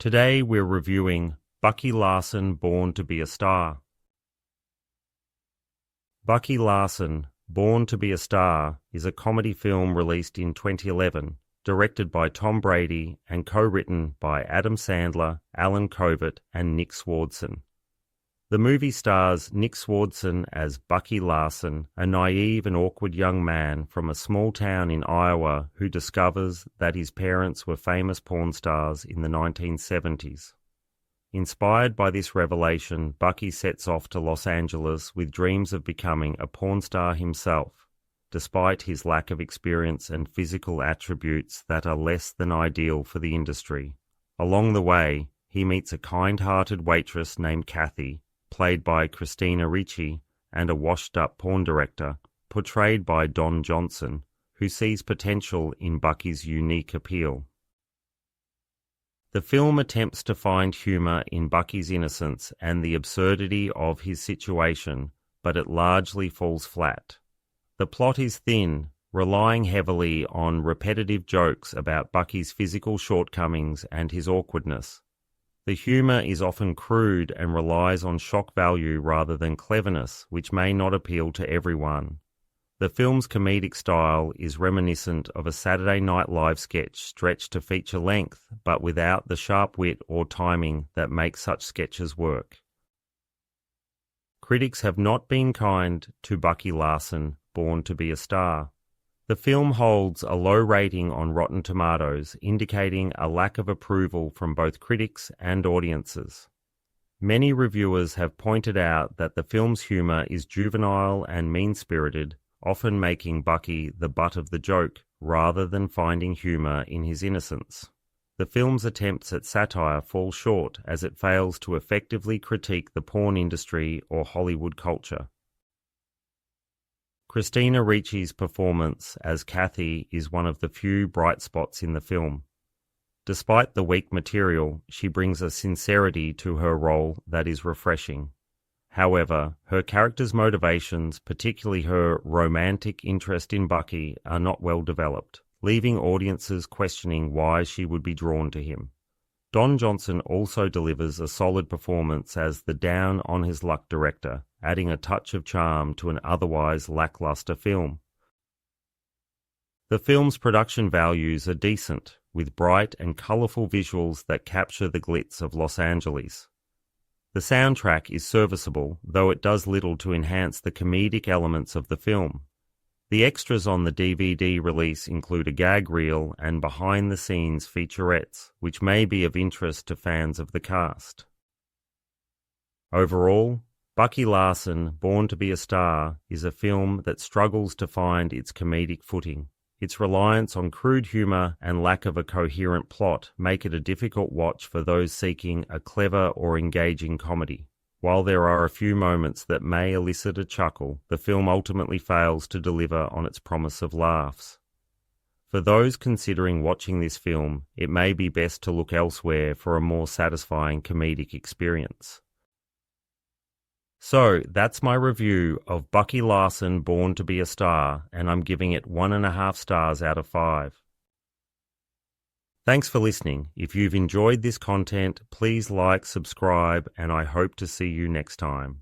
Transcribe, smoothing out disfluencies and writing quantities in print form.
Today we're reviewing Bucky Larson, Born to be a Star. Bucky Larson, Born to be a Star is a comedy film released in 2011, directed by Tom Brady and co-written by Adam Sandler, Alan Covert, and Nick Swardson. The movie stars Nick Swardson as Bucky Larson, a naive and awkward young man from a small town in Iowa who discovers that his parents were famous porn stars in the 1970s. Inspired by this revelation, Bucky sets off to Los Angeles with dreams of becoming a porn star himself, despite his lack of experience and physical attributes that are less than ideal for the industry. Along the way, he meets a kind-hearted waitress named Kathy, played by Christina Ricci, and a washed-up porn director, portrayed by Don Johnson, who sees potential in Bucky's unique appeal. The film attempts to find humour in Bucky's innocence and the absurdity of his situation, but it largely falls flat. The plot is thin, relying heavily on repetitive jokes about Bucky's physical shortcomings and his awkwardness. The humour is often crude and relies on shock value rather than cleverness, which may not appeal to everyone. The film's comedic style is reminiscent of a Saturday Night Live sketch stretched to feature length, but without the sharp wit or timing that make such sketches work. Critics have not been kind to Bucky Larson, Born to be a Star. The film holds a low rating on Rotten Tomatoes, indicating a lack of approval from both critics and audiences. Many reviewers have pointed out that the film's humour is juvenile and mean-spirited, often making Bucky the butt of the joke rather than finding humour in his innocence. The film's attempts at satire fall short as it fails to effectively critique the porn industry or Hollywood culture. Christina Ricci's performance as Kathy is one of the few bright spots in the film. Despite the weak material, she brings a sincerity to her role that is refreshing. However, her character's motivations, particularly her romantic interest in Bucky, are not well developed, leaving audiences questioning why she would be drawn to him. Don Johnson also delivers a solid performance as the down-on-his-luck director, adding a touch of charm to an otherwise lackluster film. The film's production values are decent, with bright and colourful visuals that capture the glitz of Los Angeles. The soundtrack is serviceable, though it does little to enhance the comedic elements of the film. The extras on the DVD release include a gag reel and behind-the-scenes featurettes, which may be of interest to fans of the cast. Overall, Bucky Larson, Born to be a Star, is a film that struggles to find its comedic footing. Its reliance on crude humour and lack of a coherent plot make it a difficult watch for those seeking a clever or engaging comedy. While there are a few moments that may elicit a chuckle, the film ultimately fails to deliver on its promise of laughs. For those considering watching this film, it may be best to look elsewhere for a more satisfying comedic experience. So, that's my review of Bucky Larson, Born to be a Star, and I'm giving it 1.5 stars out of 5. Thanks for listening. If you've enjoyed this content, please like, subscribe, and I hope to see you next time.